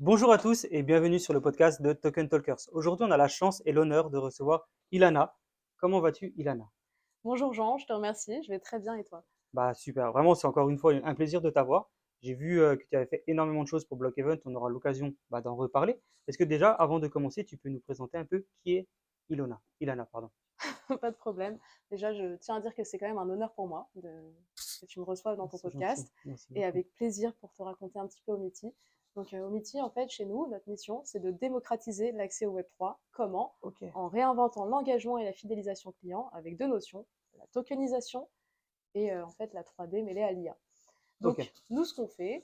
Bonjour à tous et bienvenue sur le podcast de Token Talkers. Aujourd'hui, on a la chance et l'honneur de recevoir Ilana. Comment vas-tu, Ilana? Bonjour Jean, je te remercie, je vais très bien et toi? Bah super, vraiment, c'est encore une fois un plaisir de t'avoir. J'ai vu que tu avais fait énormément de choses pour Block Event, on aura l'occasion d'en reparler. Est-ce que déjà, avant de commencer, tu peux nous présenter un peu qui est Ilona? Ilana, pardon. Pas de problème. Déjà, je tiens à dire que c'est quand même un honneur pour moi que tu me reçoives dans ton C'est gentil, podcast merci et beaucoup. avec plaisir pour te raconter un petit peu Omity. Donc, Omity, en fait, chez nous, notre mission, c'est de démocratiser l'accès au Web3. Comment? Ok, En réinventant l'engagement et la fidélisation client avec deux notions, la tokenisation et en fait la 3D mêlée à l'IA. ok. Donc, nous, ce qu'on fait,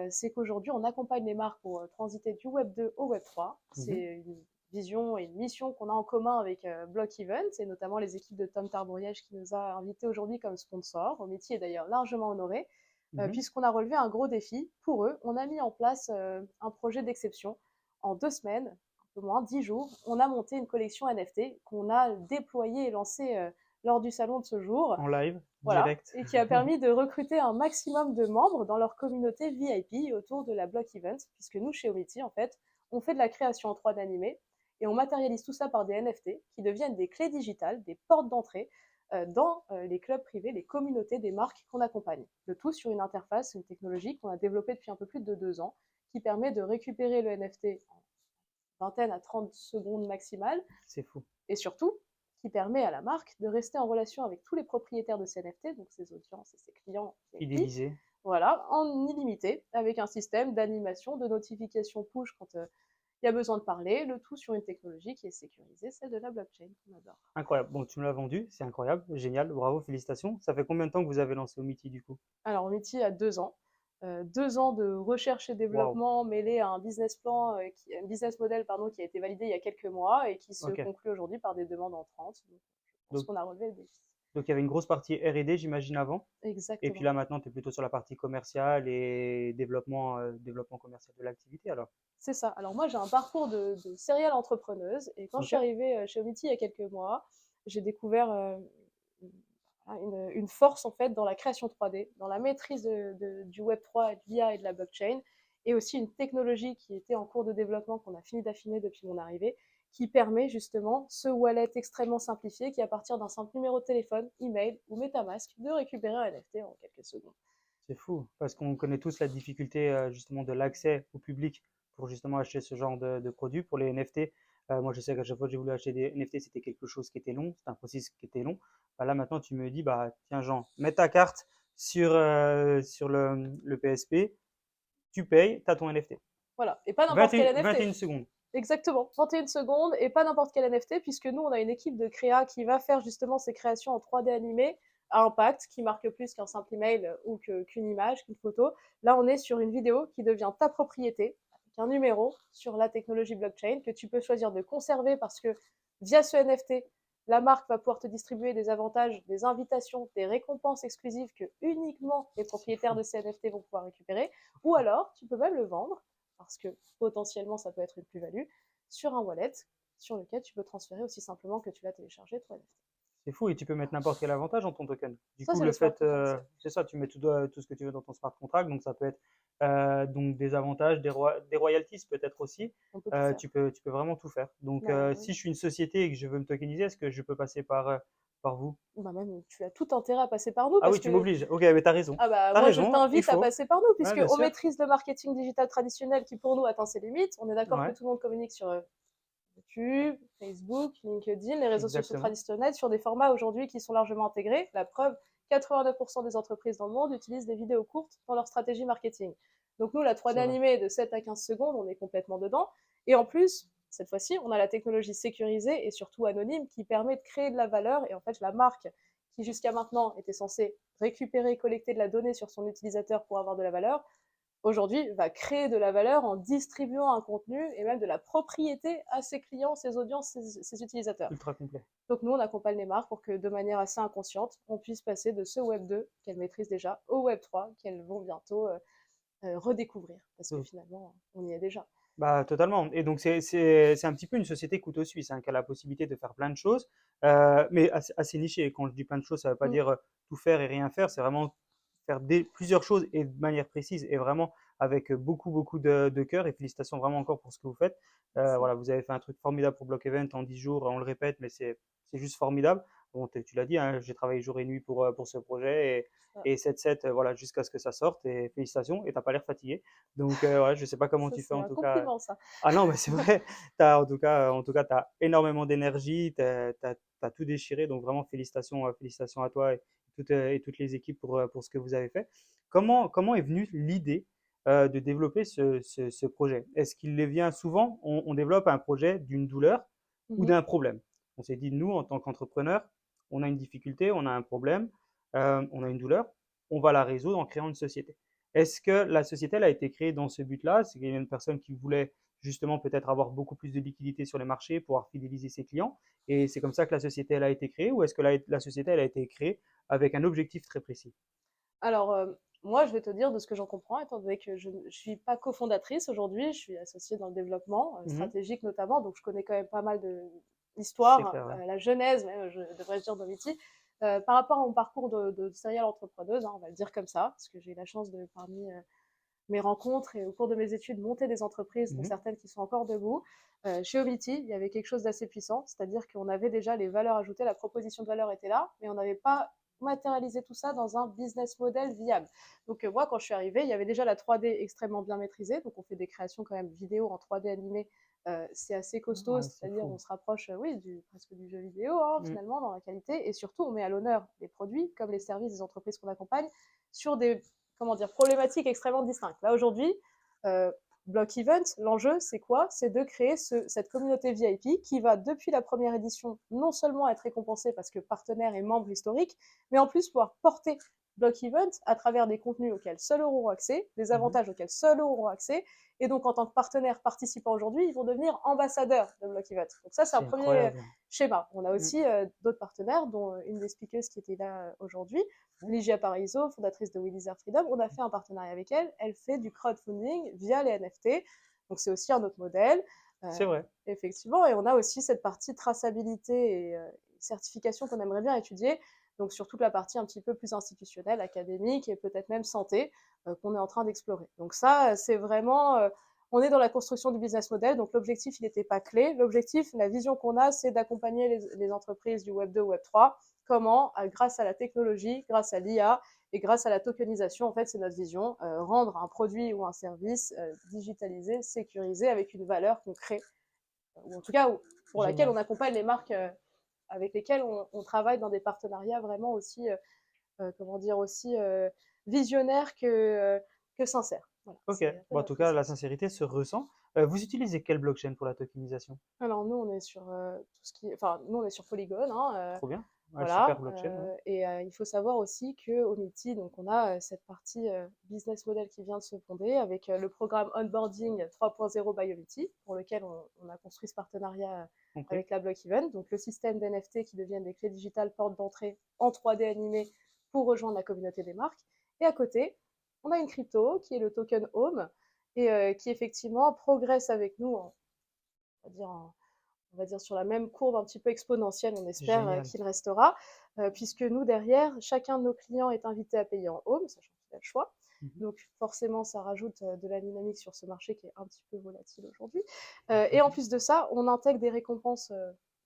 c'est qu'aujourd'hui, on accompagne les marques pour transiter du Web 2 au Web 3. C'est Mhm, une vision et une mission qu'on a en commun avec Block Event, et notamment les équipes de Tom Tarbouriège qui nous a invités aujourd'hui comme sponsor. Omity est d'ailleurs largement honoré, mhm. puisqu'on a relevé un gros défi pour eux. On a mis en place un projet d'exception. En 2 semaines, un peu moins, 10 jours, on a monté une collection NFT qu'on a déployée et lancée lors du salon de ce jour. En live, Voilà, direct. et qui a permis de recruter un maximum de membres dans leur communauté VIP autour de la Block Event, puisque nous, chez Omity, en fait, on fait de la création en 3D animée et on matérialise tout ça par des NFT qui deviennent des clés digitales, des portes d'entrée dans les clubs privés, les communautés des marques qu'on accompagne. Le tout sur une interface, une technologie qu'on a développée depuis un peu plus de 2 ans, qui permet de récupérer le NFT en vingtaine à 30 secondes maximales C'est fou. et surtout qui permet à la marque de rester en relation avec tous les propriétaires de ces NFT, donc ses audiences et ses clients VIP, Fidélisé. voilà, en illimité, avec un système d'animation, de notification push quand il y a besoin de parler, le tout sur une technologie qui est sécurisée, celle de la blockchain, qu'on adore. Incroyable. Bon, tu me l'as vendu, c'est incroyable, génial, bravo, félicitations. Ça fait combien de temps que vous avez lancé Omity du coup? Alors, Omity a 2 ans. 2 ans de recherche et Waouh, développement mêlé à un business plan, un business model pardon, qui a été validé il y a quelques mois et qui se ok. conclut aujourd'hui par des demandes entrantes. Donc, je pense Donc, qu'on a relevé le défi. Donc, il y avait une grosse partie R&D, j'imagine, avant. Et puis Exactement. là, maintenant, tu es plutôt sur la partie commerciale et développement commercial de l'activité, alors. C'est ça. Alors moi, j'ai un parcours de serial entrepreneuse et quand je Ok, suis arrivée chez Omity il y a quelques mois, j'ai découvert une force en fait dans la création 3D, dans la maîtrise du Web 3, de l'IA et de la blockchain, et aussi une technologie qui était en cours de développement qu'on a fini d'affiner depuis mon arrivée, qui permet justement ce wallet extrêmement simplifié qui, à partir d'un simple numéro de téléphone, email ou MetaMask, de récupérer un NFT en quelques secondes. c'est fou, parce qu'on connaît tous la difficulté justement de l'accès au public pour justement acheter ce genre de produits. Pour les NFT, moi je sais qu'à chaque fois que j'ai voulu acheter des NFT, c'était quelque chose qui était long, c'était un processus qui était long. Bah, là maintenant, tu me dis, bah tiens Jean, mets ta carte sur le PSP, tu payes, tu as ton NFT. Voilà, et pas n'importe quel 21, NFT. 21 secondes. Exactement, 31 secondes et pas n'importe quel NFT, puisque nous, on a une équipe de créa qui va faire justement ces créations en 3D animées à impact, qui marque plus qu'un simple email ou qu'une image, qu'une photo. Là, on est sur une vidéo qui devient ta propriété, avec un numéro sur la technologie blockchain que tu peux choisir de conserver parce que via ce NFT, la marque va pouvoir te distribuer des avantages, des invitations, des récompenses exclusives que uniquement les C'est propriétaires fou, de ces NFT vont pouvoir récupérer. Ou alors, tu peux même le vendre parce que potentiellement ça peut être une plus-value, sur un wallet sur lequel tu peux transférer aussi simplement que tu l'as téléchargé toi. c'est fou, et tu peux mettre n'importe quel avantage dans ton token. Du Ça, coup, c'est le le smart fait, contract. c'est ça, tu mets tout ce que tu veux dans ton smart contract, donc ça peut être donc des avantages, des royalties peut-être aussi. On peut tout faire. Tu peux vraiment tout faire. Donc, Bah, si je suis une société et que je veux me tokeniser, est-ce que je peux passer par vous? bah même, tu as tout intérêt à passer par nous Ah parce oui, tu que m'obliges. Ok, mais t'as raison. ah bah T'as moi je raison, il t'invite à faut. passer par nous Ouais, puisque bien on sûr. maîtrise le marketing digital traditionnel qui pour nous atteint ses limites. On est d'accord que Ouais, tout le monde communique sur YouTube, Facebook, LinkedIn, les réseaux sociaux exactement. traditionnels sur des formats aujourd'hui qui sont largement intégrés. La preuve, 89% des entreprises dans le monde utilisent des vidéos courtes dans leur stratégie marketing. Donc nous, la 3D C'est vrai. animée de 7 à 15 secondes, on est complètement dedans. Et en plus, cette fois-ci, on a la technologie sécurisée et surtout anonyme qui permet de créer de la valeur. Et en fait, la marque qui jusqu'à maintenant était censée récupérer, collecter de la donnée sur son utilisateur pour avoir de la valeur, aujourd'hui va créer de la valeur en distribuant un contenu et même de la propriété à ses clients, ses audiences, ses utilisateurs. Ultra complet. Donc nous, on accompagne les marques pour que de manière assez inconsciente, on puisse passer de ce Web 2 qu'elles maîtrisent déjà au Web 3 qu'elles vont bientôt redécouvrir parce que finalement, on y est déjà. Bah, totalement. Et donc, c'est un petit peu une société couteau suisse, hein, qui a la possibilité de faire plein de choses, mais assez niché. Quand je dis plein de choses, ça ne veut pas Mm. dire tout faire et rien faire. C'est vraiment faire plusieurs choses et de manière précise et vraiment avec beaucoup de cœur et félicitations vraiment encore pour ce que vous faites. Merci. Voilà, vous avez fait un truc formidable pour Block Event en 10 jours, on le répète, mais c'est juste formidable. Bon, tu l'as dit, hein, j'ai travaillé jour et nuit pour ce projet Ça, et 7-7, voilà, jusqu'à ce que ça sorte et félicitations et t'as pas l'air fatigué. Donc, ouais, je sais pas comment ça tu fais c'est en un tout cas. compliment, ça. Ah non, mais c'est vrai, en tout cas, tu as énormément d'énergie, tu as tout déchiré, donc vraiment félicitations à toi et toutes les équipes pour ce que vous avez fait. Comment est venue l'idée de développer ce projet? Est-ce qu'il les vient souvent, on développe un projet d'une douleur ou Mhm. d'un problème? On s'est dit, nous, en tant qu'entrepreneurs, on a une difficulté, on a un problème, on a une douleur, on va la résoudre en créant une société. Est-ce que la société elle a été créée dans ce but-là? C'est qu'il y a une personne qui voulait justement peut-être avoir beaucoup plus de liquidité sur les marchés, pouvoir fidéliser ses clients. Et c'est comme ça que la société elle a été créée ou est-ce que la société elle a été créée avec un objectif très précis? Alors, moi, je vais te dire de ce que j'en comprends, étant donné que je ne suis pas cofondatrice aujourd'hui, je suis associée dans le développement Mhm. stratégique notamment, donc je connais quand même pas mal de C'est l'histoire, clair, ouais. la genèse, même, je devrais dire, d'Omity. Par rapport à mon parcours de serial entrepreneuse, hein, on va le dire comme ça, parce que j'ai eu la chance de, parmi mes rencontres et au cours de mes études, monter des entreprises, dont Mhm. certaines qui sont encore debout. Chez Omity, il y avait quelque chose d'assez puissant, c'est-à-dire qu'on avait déjà les valeurs ajoutées, la proposition de valeur était là, mais on n'avait pas matérialisé tout ça dans un business model viable. Donc moi, quand je suis arrivée, il y avait déjà la 3D extrêmement bien maîtrisée, donc on fait des créations quand même vidéo en 3D animé, c'est assez costaud, Ouais, c'est c'est-à-dire fou. on se rapproche, oui, presque du jeu vidéo, hein, Mhm. finalement, dans la qualité, et surtout on met à l'honneur les produits, comme les services des entreprises qu'on accompagne, sur des, comment dire, problématiques extrêmement distinctes. Là, aujourd'hui, euh, Block Event, l'enjeu, c'est quoi? C'est de créer cette communauté VIP qui va, depuis la première édition, non seulement être récompensée parce que partenaire et membre historique, mais en plus pouvoir porter Block Event à travers des contenus auxquels seuls auront accès, des Mhm. avantages auxquels seuls auront accès, et donc en tant que partenaire participant aujourd'hui, ils vont devenir ambassadeurs de Block Event. Donc ça, c'est un C'est premier incroyable. schéma. On a Mhm. aussi d'autres partenaires, dont une des speakers qui était là aujourd'hui, Ligia Pariso, fondatrice de We Deserve Freedom. On a fait un partenariat avec elle. Elle fait du crowdfunding via les NFT. Donc c'est aussi un autre modèle. C'est vrai. Effectivement, et on a aussi cette partie traçabilité et certification qu'on aimerait bien étudier, donc sur toute la partie un petit peu plus institutionnelle, académique et peut-être même santé, qu'on est en train d'explorer. Donc ça, c'est vraiment, on est dans la construction du business model, donc l'objectif, il n'était pas clé. L'objectif, la vision qu'on a, c'est d'accompagner les entreprises du Web 2, Web 3. Comment? Grâce à la technologie, grâce à l'IA, et grâce à la tokenisation, en fait, c'est notre vision, rendre un produit ou un service digitalisé, sécurisé, avec une valeur qu'on crée, ou en tout cas pour laquelle Génial. on accompagne les marques avec lesquelles on travaille dans des partenariats vraiment aussi, comment dire, aussi visionnaires que sincères. Voilà, Ok. c'est un peu Bon, en tout notre cas, la essence. sincérité se ressent. Vous utilisez quelle blockchain pour la tokenisation? Alors nous, on est sur tout ce qui, enfin nous, on est sur Polygon, hein, Trop bien. Ouais, super voilà, blockchain. Ouais. et il faut savoir aussi qu'au MITI, donc on a cette partie business model qui vient de se fonder avec le programme Onboarding 3.0 by Omity, pour lequel on a construit ce partenariat Compris. avec la Block Event, donc le système d'NFT qui deviennent des clés digitales portes d'entrée en 3D animées pour rejoindre la communauté des marques. Et à côté, on a une crypto qui est le token Home et qui effectivement progresse avec nous on va dire on va dire sur la même courbe un petit peu exponentielle, on espère Génial. qu'il restera, puisque nous, derrière, chacun de nos clients est invité à payer en home, sachant qu'il a le choix. Mhm. Donc forcément, ça rajoute de la dynamique sur ce marché qui est un petit peu volatile aujourd'hui. Et en plus de ça, on intègre des récompenses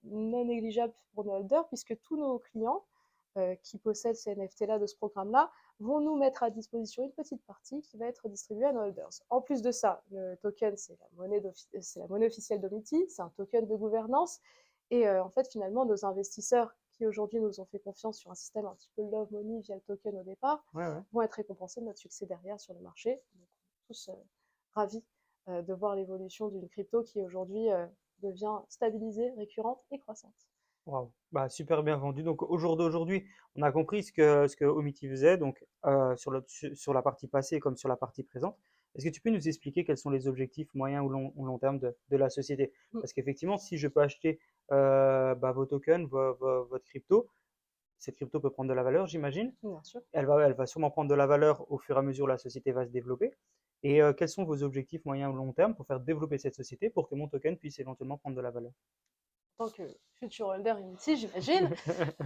non négligeables pour nos holders, puisque tous nos clients qui possèdent ces NFT-là de ce programme-là vont nous mettre à disposition une petite partie qui va être distribuée à nos holders. En plus de ça, le token, c'est la monnaie officielle d'Omity, c'est un token de gouvernance. Et en fait, finalement, nos investisseurs qui aujourd'hui nous ont fait confiance sur un système un petit peu love money via le token au départ, Ouais, ouais. vont être récompensés de notre succès derrière sur le marché. Donc, on est tous ravis de voir l'évolution d'une crypto qui aujourd'hui devient stabilisée, récurrente et croissante. Waouh, bah, super bien vendu. Donc au jour d'aujourd'hui, on a compris ce que Omity faisait, donc sur la partie passée comme sur la partie présente. Est-ce que tu peux nous expliquer quels sont les objectifs moyens ou long terme de la société? Mm. Parce qu'effectivement, si je peux acheter bah, vos tokens, votre crypto, cette crypto peut prendre de la valeur, j'imagine. Bien sûr. Elle va sûrement prendre de la valeur au fur et à mesure où la société va se développer. Et quels sont vos objectifs moyens ou long terme pour faire développer cette société pour que mon token puisse éventuellement prendre de la valeur? tant que futur holder Unity, j'imagine.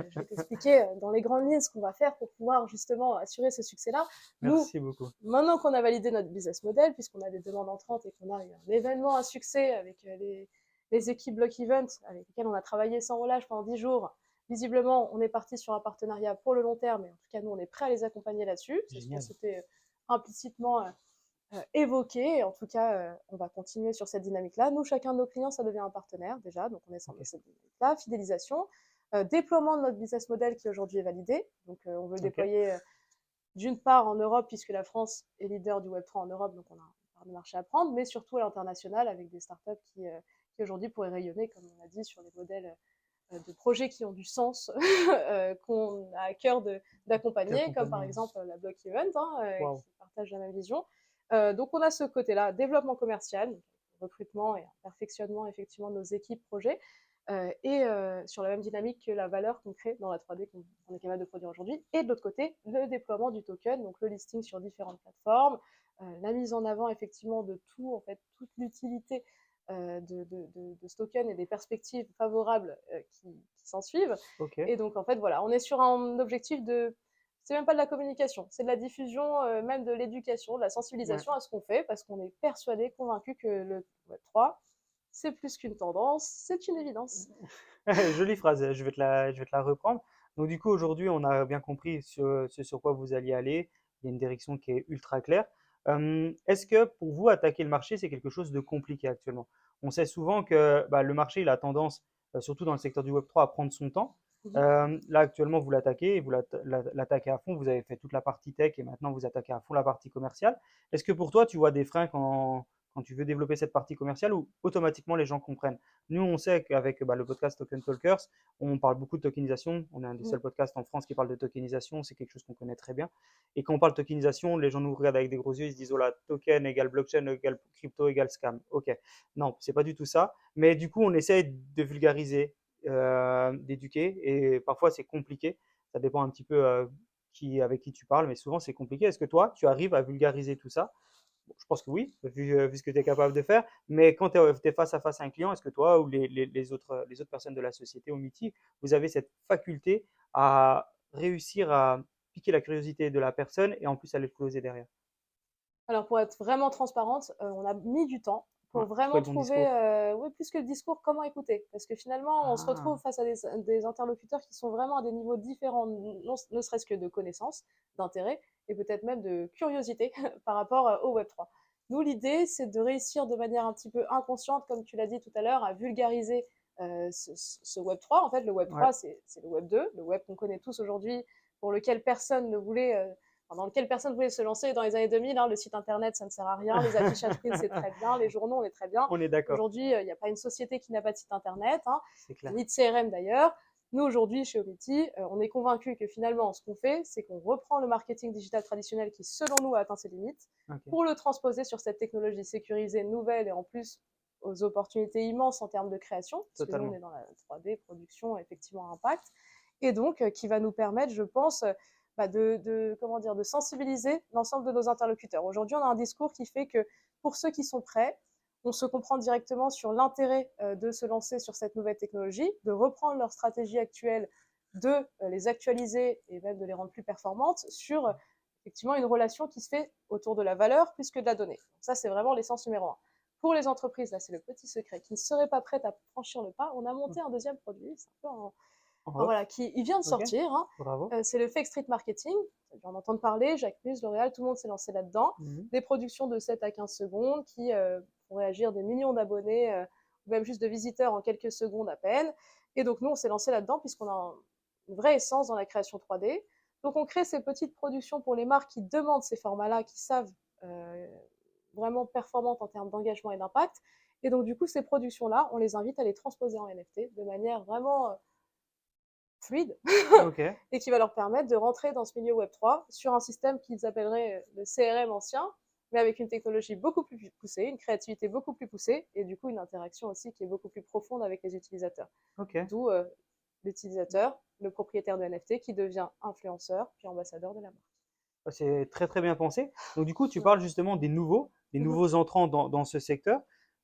Je vais t'expliquer dans les grandes lignes ce qu'on va faire pour pouvoir justement assurer ce succès-là. Nous, Merci beaucoup. maintenant qu'on a validé notre business model, puisqu'on a des demandes entrantes et qu'on a eu un événement à succès avec les équipes Block Event avec lesquelles on a travaillé sans relâche pendant 10 jours, visiblement, on est parti sur un partenariat pour le long terme, et en tout cas, nous, on est prêt à les accompagner là-dessus. C'est ce qu'on Génial. s'était implicitement évoqué. Et en tout cas, on va continuer sur cette dynamique-là. Nous, chacun de nos clients, ça devient un partenaire déjà, donc on est dans cette dynamique-là. Fidélisation, déploiement de notre business model qui aujourd'hui est validé. Donc, on veut le déployer d'une part en Europe, puisque la France est leader du Web3 en Europe, donc on a une part de marché à prendre, mais surtout à l'international avec des startups qui aujourd'hui pourraient rayonner, comme on l'a dit, sur les modèles de projets qui ont du sens, qu'on a à cœur d'accompagner, comme par exemple la Block Event, Wow. qui partage la même vision. Donc on a ce côté-là, développement commercial, recrutement et perfectionnement effectivement de nos équipes projets, et sur la même dynamique que la valeur qu'on crée dans la 3D qu'on est capable de produire aujourd'hui. Et de l'autre côté, le déploiement du token, donc le listing sur différentes plateformes, la mise en avant effectivement de tout, en fait, toute l'utilité de ce token et des perspectives favorables qui s'en suivent. Ok. Et donc, en fait, voilà, on est sur un objectif de. C'est même pas de la communication, c'est de la diffusion, même de l'éducation, de la Ouais. sensibilisation à ce qu'on fait, parce qu'on est persuadé, convaincu que le Web3, c'est plus qu'une tendance, c'est une évidence. Jolie phrase, je vais te la reprendre. Donc du coup, aujourd'hui, on a bien compris ce sur quoi vous alliez aller. Il y a une direction qui est ultra claire. Est-ce que pour vous, attaquer le marché, c'est quelque chose de compliqué actuellement? On sait souvent que bah, le marché, il a tendance, surtout dans le secteur du Web3, à prendre son temps. Mhm. Là, actuellement, vous l'attaquez et vous l'attaquez à fond. Vous avez fait toute la partie tech et maintenant vous attaquez à fond la partie commerciale. Est-ce que pour toi, tu vois des freins quand tu veux développer cette partie commerciale ou automatiquement les gens comprennent? Nous, on sait qu'avec bah, le podcast Token Talkers, on parle beaucoup de tokenisation. On est un des Mhm. seuls podcasts en France qui parle de tokenisation. C'est quelque chose qu'on connaît très bien. Et quand on parle de tokenisation, les gens nous regardent avec des gros yeux. Ils se disent, oh là, token égale blockchain égale crypto égale scam. Ok, non, c'est pas du tout ça. Mais du coup, on essaie de vulgariser, d'éduquer. Et parfois, c'est compliqué. Ça dépend un petit peu avec qui tu parles. Mais souvent, c'est compliqué. Est-ce que toi, tu arrives à vulgariser tout ça? Bon, je pense que oui, vu ce que tu es capable de faire. Mais quand tu es face à face à un client, est-ce que toi ou les autres personnes de la société au MITI, vous avez cette faculté à réussir à piquer la curiosité de la personne et en plus à le closer derrière? Alors, pour être vraiment transparente, on a mis du temps Ouais, pour trouver vraiment le bon trouver, discours. oui, plus que le discours, comment écouter. Parce que finalement, on se retrouve Ah, face à des interlocuteurs qui sont vraiment à des niveaux différents, ne serait-ce que de connaissances, d'intérêt et peut-être même de curiosité par rapport au Web3. Nous, l'idée, c'est de réussir de manière un petit peu inconsciente, comme tu l'as dit tout à l'heure, à vulgariser ce Web3. En fait, le ouais, Web3, c'est le Web2, le Web qu'on connaît tous aujourd'hui, pour lequel personne ne voulait dans lequel personne voulait se lancer dans les années 2000. Le site internet, ça ne sert à rien. Les affichages print, c'est très bien. Les journaux, on est très bien. on est d'accord, Aujourd'hui, il n'y a pas une société qui n'a pas de site internet, c'est clair. ni de CRM d'ailleurs. Nous, aujourd'hui, chez Omiti, on est convaincus que finalement, ce qu'on fait, c'est qu'on reprend le marketing digital traditionnel qui, selon nous, a atteint ses limites, Ok, pour le transposer sur cette technologie sécurisée, nouvelle et en plus aux opportunités immenses en termes de création, parce que nous, on totalement. est dans la 3D, production, effectivement, impact, et donc qui va nous permettre, je pense, comment dire, de sensibiliser l'ensemble de nos interlocuteurs. Aujourd'hui, on a un discours qui fait que pour ceux qui sont prêts, on se comprend directement sur l'intérêt de se lancer sur cette nouvelle technologie, de reprendre leur stratégie actuelle, de les actualiser et même de les rendre plus performantes sur effectivement une relation qui se fait autour de la valeur plus que de la donnée. Donc ça, c'est vraiment l'essence numéro un. Pour les entreprises, là, c'est le petit secret, qui ne seraient pas prêtes à franchir le pas, on a monté un deuxième produit, c'est un peu En enfin, off, voilà, il vient de ok, sortir. bravo. C'est le Fake Street Marketing. Vous avez dû en entendre parler. Jacques Mus, L'Oréal, tout le monde s'est lancé là-dedans. Mhm. Des productions de 7 à 15 secondes qui font réagir des millions d'abonnés ou même juste de visiteurs en quelques secondes à peine. Et donc, nous, on s'est lancé là-dedans puisqu'on a une vraie essence dans la création 3D. Donc, on crée ces petites productions pour les marques qui demandent ces formats-là, qui savent vraiment performantes en termes d'engagement et d'impact. Et donc, du coup, ces productions-là, on les invite à les transposer en NFT de manière vraiment fluide Ok, et qui va leur permettre de rentrer dans ce milieu Web3 sur un système qu'ils appelleraient le CRM ancien, mais avec une technologie beaucoup plus poussée, une créativité beaucoup plus poussée et du coup une interaction aussi qui est beaucoup plus profonde avec les utilisateurs. ok. D'où l'utilisateur, le propriétaire de NFT qui devient influenceur puis ambassadeur de la marque. Bah, c'est très très bien pensé. Donc du coup, tu Mm. parles justement des Mm-hmm. nouveaux entrants dans ce secteur.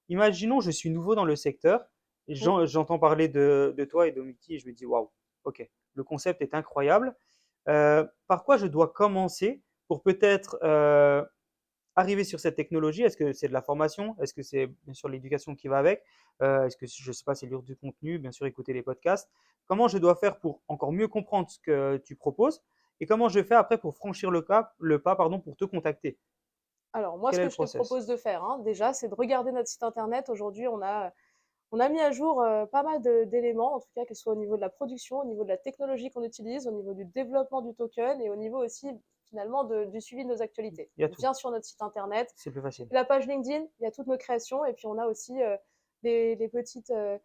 Imaginons, je suis nouveau dans le secteur. J'entends parler de toi et d'Omiti et je me dis waouh, ok, le concept est incroyable. Par quoi je dois commencer pour peut-être arriver sur cette technologie? Est-ce que c'est de la formation? Est-ce que c'est bien sûr l'éducation qui va avec? Est-ce que je ne sais pas, c'est lire du contenu, bien sûr écouter les podcasts? Comment je dois faire pour encore mieux comprendre ce que tu proposes? Et comment je fais après pour franchir le pas pardon, pour te contacter? Alors moi, ce Quel est que le je te process? propose de faire, hein, déjà, c'est de regarder notre site internet. Aujourd'hui, on a mis à jour pas mal d'éléments, en tout cas, que ce soit au niveau de la production, au niveau de la technologie qu'on utilise, au niveau du développement du token et au niveau aussi, finalement, du suivi de nos actualités. Il y a Donc, tout, viens sur notre site internet, c'est plus facile. la page LinkedIn, il y a toutes nos créations et puis on a aussi des petites euh,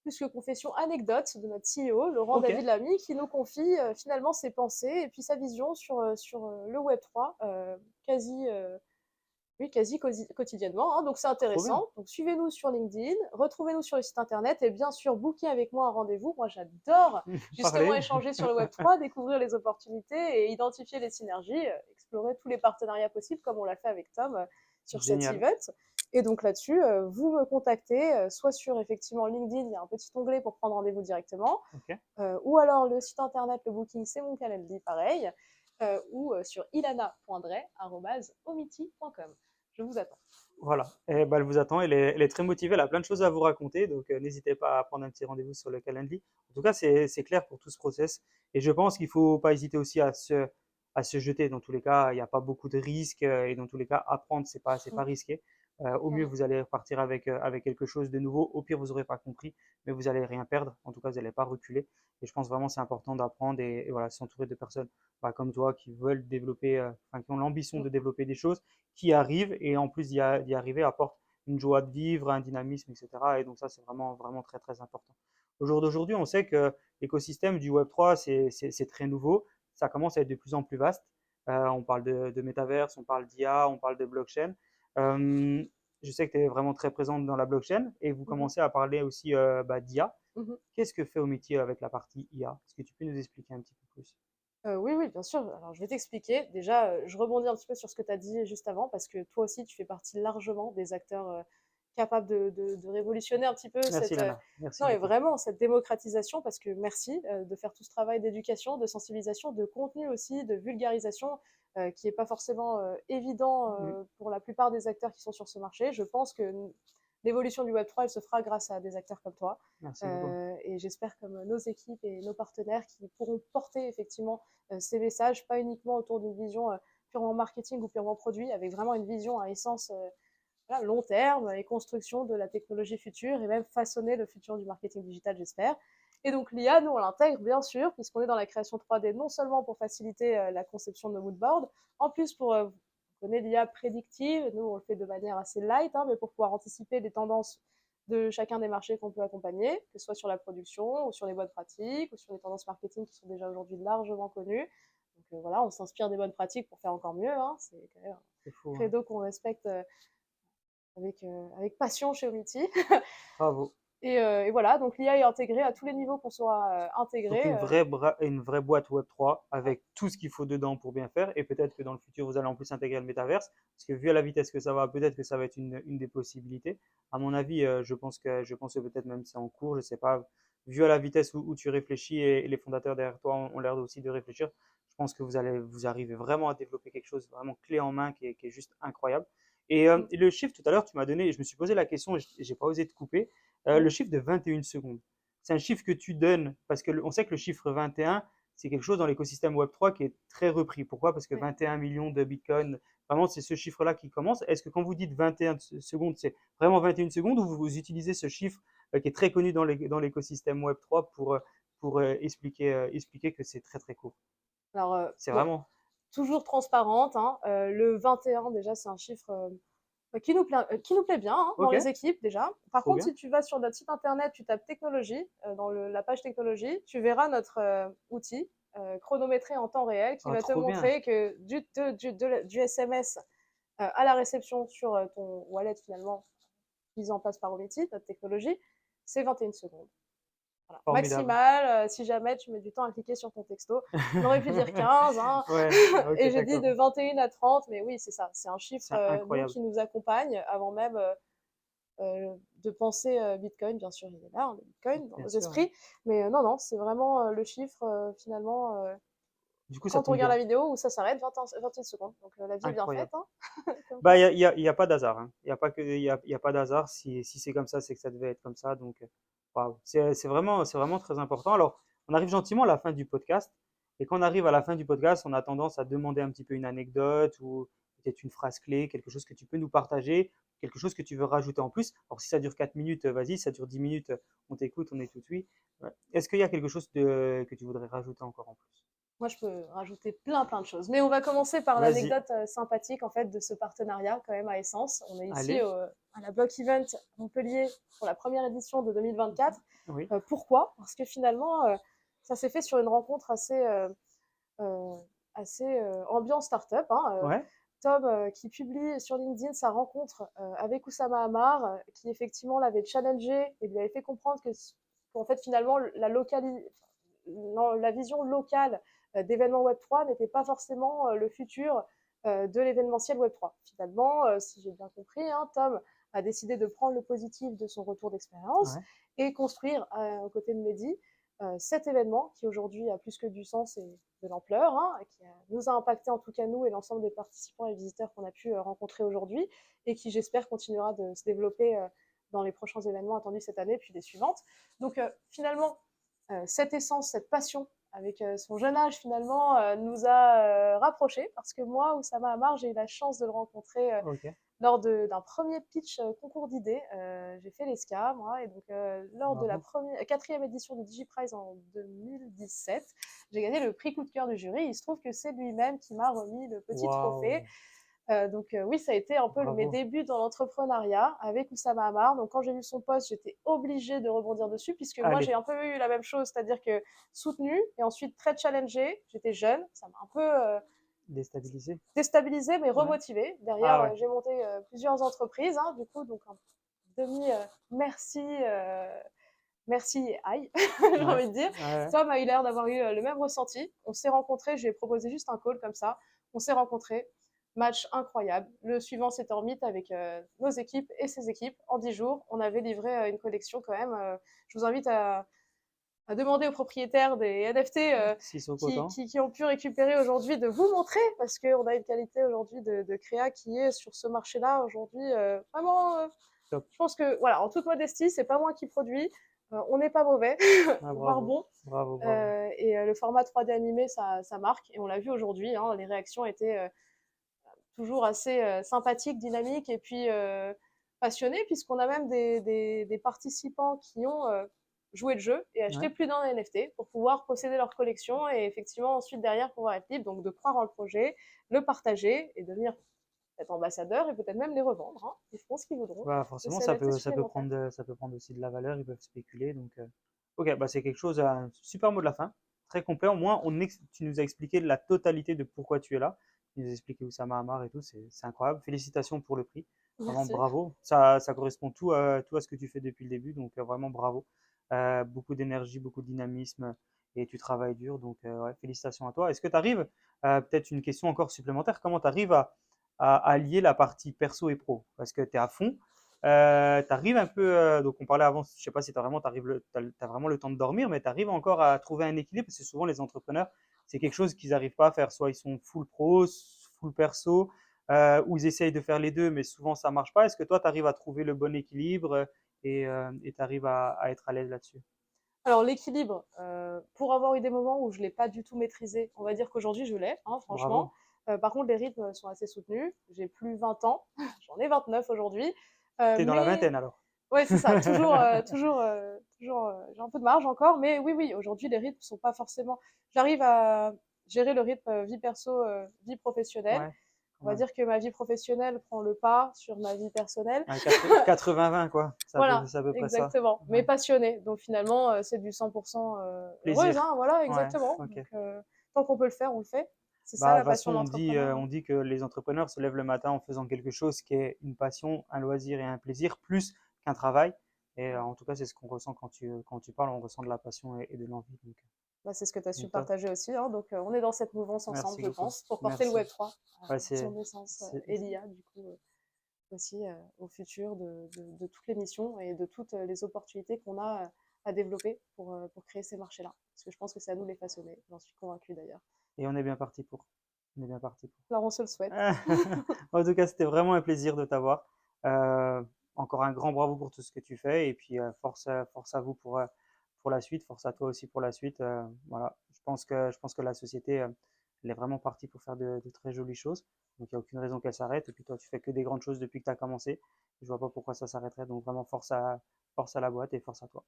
plus que confession, anecdote de notre CEO, Laurent Ok, David Lamy, qui nous confie finalement ses pensées et puis sa vision sur le Web3 quasi, oui, quasi quotidiennement, hein, donc c'est trop bien. intéressant. Donc suivez-nous sur LinkedIn, retrouvez-nous sur le site internet et bien sûr, booker avec moi un rendez-vous. Moi, j'adore justement Parlez. échanger sur le Web3, découvrir les opportunités et identifier les synergies, explorer tous les partenariats possibles comme on l'a fait avec Tom sur cet Génial. event. Et donc là-dessus, vous me contactez, soit sur effectivement LinkedIn, il y a un petit onglet pour prendre rendez-vous directement, Ok. ou alors le site internet, le booking, c'est mon calendrier, pareil, ou sur ilana.dre@omiti.com. Je vous attends. Voilà. Et ben, elle vous attend. Elle est très motivée. Elle a plein de choses à vous raconter. Donc, n'hésitez pas à prendre un petit rendez-vous sur le Calendly. En tout cas, c'est clair pour tout ce process. Et je pense qu'il ne faut pas hésiter aussi à se jeter. Dans tous les cas, il n'y a pas beaucoup de risques. Et dans tous les cas, apprendre, c'est pas risqué. Au mieux, Clairement. vous allez repartir avec quelque chose de nouveau. Au pire, vous n'aurez pas compris, mais vous n'allez rien perdre. En tout cas, vous n'allez pas reculer. Et je pense vraiment que c'est important d'apprendre et voilà, s'entourer de personnes comme toi qui veulent développer, qui ont l'ambition Mm. de développer des choses qui arrive et en plus d'y arriver apporte une joie de vivre, un dynamisme, etc. Et donc ça, c'est vraiment, vraiment très, très important. Au jour d'aujourd'hui, on sait que l'écosystème du Web3, c'est très nouveau. Ça commence à être de plus en plus vaste. On parle de métaverse, on parle d'IA, on parle de blockchain. Euh, je sais que tu es vraiment très présente dans la blockchain et vous Mhm. commencez à parler aussi d'IA. Mhm. Qu'est-ce que fait au métier avec la partie IA? Est-ce que tu peux nous expliquer un petit peu plus? Oui, oui, bien sûr. Alors, je vais t'expliquer. Déjà, je rebondis un petit peu sur ce que tu as dit juste avant, parce que toi aussi, tu fais partie largement des acteurs capables de révolutionner un petit peu Merci cette, Lana, merci non, et beaucoup. vraiment cette démocratisation, parce que merci de faire tout ce travail d'éducation, de sensibilisation, de contenu aussi, de vulgarisation, qui n'est pas forcément évident Mm, pour la plupart des acteurs qui sont sur ce marché. Je pense que l'évolution du Web3, elle se fera grâce à des acteurs comme toi. merci beaucoup. Et j'espère comme nos équipes et nos partenaires qui pourront porter effectivement ces messages, pas uniquement autour d'une vision purement marketing ou purement produit, avec vraiment une vision à essence voilà, long terme et construction de la technologie future et même façonner le futur du marketing digital, j'espère. Et donc l'IA, nous, on l'intègre bien sûr, puisqu'on est dans la création 3D, non seulement pour faciliter la conception de nos moodboards, en plus pour connaît l'IA prédictive, nous on le fait de manière assez light, hein, mais pour pouvoir anticiper les tendances de chacun des marchés qu'on peut accompagner, que ce soit sur la production ou sur les bonnes pratiques ou sur les tendances marketing qui sont déjà aujourd'hui largement connues. Donc voilà, on s'inspire des bonnes pratiques pour faire encore mieux. Hein. C'est quand même un C'est fou, hein. credo qu'on respecte avec passion chez Omity. Bravo. Et voilà, donc l'IA est intégrée à tous les niveaux qu'on saura Donc intégrer. une vraie boîte Web3 avec tout ce qu'il faut dedans pour bien faire. Et peut-être que dans le futur, vous allez en plus intégrer le métaverse. Parce que vu à la vitesse que ça va, peut-être que ça va être une des possibilités. À mon avis, je pense que peut-être même c'est en cours, je sais pas. Vu à la vitesse où tu réfléchis et les fondateurs derrière toi ont l'air aussi de réfléchir, je pense que vous arrivez vraiment à développer quelque chose vraiment clé en main qui est juste incroyable. Et le chiffre tout à l'heure, tu m'as donné, je me suis posé la question et j'ai pas osé te couper, le chiffre de 21 secondes. C'est un chiffre que tu donnes parce qu'on sait que le chiffre 21, c'est quelque chose dans l'écosystème Web3 qui est très repris. Pourquoi? Parce que Ouais. 21 millions de bitcoins, vraiment, c'est ce chiffre-là qui commence. Est-ce que quand vous dites 21 secondes, c'est vraiment 21 secondes ou vous utilisez ce chiffre qui est très connu dans l'écosystème Web3 pour expliquer que c'est très très court? Alors, C'est bon, vraiment. toujours transparente. Hein. Le 21, déjà, c'est un chiffre qui nous plaît bien hein, dans Ok, les équipes déjà. Par trop contre, bien. si tu vas sur notre site internet, tu tapes technologie dans la page technologie, tu verras notre outil chronométré en temps réel qui Ah, va te trop bien. montrer que du SMS à la réception sur ton wallet finalement mis en place par Ometi, notre technologie, c'est 21 secondes. Voilà. Formidable. Maximal, si jamais tu mets du temps à cliquer sur ton texto. On aurait pu dire 15, hein. Ouais, ok, Et j'ai dit d'accord. de 21 à 30, mais oui, c'est ça. C'est un chiffre, C'est nous, incroyable. qui nous accompagne avant même de penser Bitcoin, bien sûr, il est là, hein, le Bitcoin, dans Bien nos sûr, ouais. esprits. Mais non, non, c'est vraiment le chiffre, finalement, Du coup, ça quand on tombe regarde bien. la vidéo où ça s'arrête, 21 secondes. Donc la vie est bien Incroyable. faite, hein, comme Bah, quoi. il y a pas d'hasard, hein. Il y a pas que, il y a pas d'hasard. Si c'est comme ça, c'est que ça devait être comme ça. Donc, waouh. C'est vraiment très important. Alors, on arrive gentiment à la fin du podcast. Et quand on arrive à la fin du podcast, on a tendance à demander un petit peu une anecdote ou peut-être une phrase clé, quelque chose que tu peux nous partager, quelque chose que tu veux rajouter en plus. Alors, si ça dure 4 minutes, vas-y. Si ça dure 10 minutes, on t'écoute, on est tout oui. Ouais. Est-ce qu'il y a quelque chose que tu voudrais rajouter encore en plus? Moi, je peux rajouter plein, plein de choses. Mais on va commencer par Vas-y. l'anecdote sympathique en fait de ce partenariat quand même à Essence. On est ici Allez. à la Block Event Montpellier pour la première édition de 2024. Oui. Pourquoi? Parce que finalement, ça s'est fait sur une rencontre euh, assez ambiance startup, hein. Ouais. Tom qui publie sur LinkedIn sa rencontre avec Oussama Hamar, qui effectivement l'avait challengé et lui avait fait comprendre qu'en fait finalement la vision locale d'événements Web3 n'était pas forcément le futur de l'événementiel Web3. Finalement, si j'ai bien compris, hein, Tom a décidé de prendre le positif de son retour d'expérience Ouais. et construire aux côtés de Mehdi cet événement qui aujourd'hui a plus que du sens et de l'ampleur, hein, nous a impacté en tout cas nous et l'ensemble des participants et visiteurs qu'on a pu rencontrer aujourd'hui et qui j'espère continuera de se développer dans les prochains événements attendus cette année puis les suivantes. Donc finalement, cette essence, cette passion avec son jeune âge finalement nous a rapprochés parce que moi, Oussama Hamar, j'ai eu la chance de le rencontrer Ok. lors d'un premier pitch concours d'idées. J'ai fait l'ESCA, moi, et donc lors de la Bravo. quatrième édition de DigiPrize en 2017, j'ai gagné le prix coup de cœur du jury. Il se trouve que c'est lui-même qui m'a remis le petit trophée. Waouh. Donc oui, ça a été un peu mes Bravo. débuts dans l'entrepreneuriat avec Oussama Hamar. Donc quand j'ai vu son poste, j'étais obligée de rebondir dessus puisque moi j'ai Allez, un peu eu la même chose, c'est-à-dire que soutenue et ensuite très challengée. J'étais jeune, ça m'a un peu déstabilisé. déstabilisée mais Ouais. remotivée. Derrière, Ah ouais. j'ai monté plusieurs entreprises, hein, du coup, donc un demi merci, merci et aïe, j'ai Ouais. envie de dire. Ouais. Tom a eu l'air d'avoir eu le même ressenti. On s'est rencontrés, je lui ai proposé juste un call comme ça. On s'est rencontrés, match incroyable. Le suivant, c'était en meet avec nos équipes et ses équipes. En 10 jours, on avait livré une collection quand même. Je vous invite à demander aux propriétaires des NFT Sissoko Coton. qui ont pu récupérer aujourd'hui de vous montrer, parce qu'on a une qualité aujourd'hui de créa qui est sur ce marché-là aujourd'hui vraiment. Top. Je pense que, voilà, en toute modestie, c'est pas moi qui produis. On n'est pas mauvais, Ah, voire bravo. bon. Bravo, bravo. Et le format 3D animé, ça marque. Et on l'a vu aujourd'hui, hein, les réactions étaient toujours assez sympathiques, dynamiques et puis passionnées, puisqu'on a même des participants qui ont joué le jeu et acheté Ouais. plus d'un NFT pour pouvoir posséder leur collection et effectivement ensuite derrière pouvoir être libre, donc de croire en le projet, le partager et devenir être ambassadeur et peut-être même les revendre, hein. Ils feront ce qu'ils voudront Bah, de forcément, ces NFT supplémentaires. ça peut prendre aussi de la valeur. Ils peuvent spéculer. Donc, ok, bah, c'est quelque chose, un super mot de la fin. Très complet. Au moins, tu nous as expliqué la totalité de pourquoi tu es là. Tu nous as expliqué Oussama Hamar et tout. C'est incroyable. Félicitations pour le prix. Vraiment Merci. bravo. Ça correspond tout à ce que tu fais depuis le début. Donc, vraiment bravo. Beaucoup d'énergie, beaucoup de dynamisme et tu travailles dur. Donc, ouais, félicitations à toi. Est-ce que tu arrives, peut-être une question encore supplémentaire, comment tu arrives à allier la partie perso et pro? Parce que tu es à fond. Tu arrives un peu, donc on parlait avant, je sais pas si tu as vraiment, t'as vraiment le temps de dormir, mais tu arrives encore à trouver un équilibre, parce que souvent les entrepreneurs, c'est quelque chose qu'ils n'arrivent pas à faire. Soit ils sont full pro, full perso, ou ils essayent de faire les deux, mais souvent ça marche pas. Est-ce que toi, tu arrives à trouver le bon équilibre et tu arrives à être à l'aise là-dessus? Alors l'équilibre, pour avoir eu des moments où je ne l'ai pas du tout maîtrisé, on va dire qu'aujourd'hui je l'ai, hein, franchement. Bravo. Par contre, les rythmes sont assez soutenus. J'ai plus 20 ans, j'en ai 29 aujourd'hui. Tu es dans la Mais vingtaine alors. ouais, c'est ça, toujours, j'ai un peu de marge encore. Mais oui, oui, aujourd'hui les rythmes sont pas forcément. J'arrive à gérer le rythme vie perso, vie professionnelle. Ouais, quand On va même. dire que ma vie professionnelle prend le pas sur ma vie personnelle. Ouais, 80-20 quoi. Voilà, C'est à peu près ça. exactement. Mais Ouais. passionnée. Donc finalement, c'est du 100% heureuse, Plaisir. hein, voilà, Ouais, exactement. ok. Donc tant qu'on peut le faire, on le fait. C'est ça Bah, de la toute façon, passion d'entrepreneur, hein. on dit que les entrepreneurs se lèvent le matin en faisant quelque chose qui est une passion, un loisir et un plaisir, plus qu'un travail. Et Ouais. en tout cas, c'est ce qu'on ressent quand tu parles, on ressent de la passion et de l'envie. Bah, c'est ce que tu as su Top. partager aussi, hein. Donc on est dans cette mouvance ensemble, Merci je beaucoup. pense, pour porter le Merci. Web3 Ouais, à son essence c'est- et l'IA, du coup, aussi au futur de toutes les missions et de toutes les opportunités qu'on a à développer pour créer ces marchés-là. Parce que je pense que c'est à nous de les façonner, j'en suis convaincue d'ailleurs. Et on est bien parti pour. On est bien parti pour. Alors on se le souhaite. En tout cas, c'était vraiment un plaisir de t'avoir. Encore un grand bravo pour tout ce que tu fais et puis force à vous pour la suite, force à toi aussi pour la suite. Voilà, je pense que la société, elle est vraiment partie pour faire de très jolies choses. Donc il n'y a aucune raison qu'elle s'arrête. Et puis toi, tu fais que des grandes choses depuis que tu as commencé. Je vois pas pourquoi ça s'arrêterait. Donc vraiment force à la boîte et force à toi.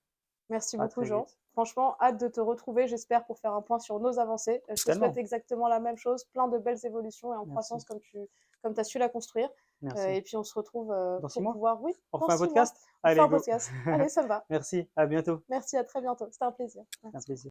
Merci À beaucoup, très Jean. vite. Franchement, hâte de te retrouver, j'espère, pour faire un point sur nos avancées. Je te souhaite Tellement. exactement la même chose, plein de belles évolutions et en Merci. croissance comme tu as su la construire. Merci. Et puis on se retrouve Dans 6 pour mois, pouvoir, oui, on dans refait un 6 mois, podcast? on fait Allez, un go. podcast. Allez, ça me va. Merci. À bientôt. Merci, à très bientôt. C'était un plaisir. C'est un Merci. plaisir.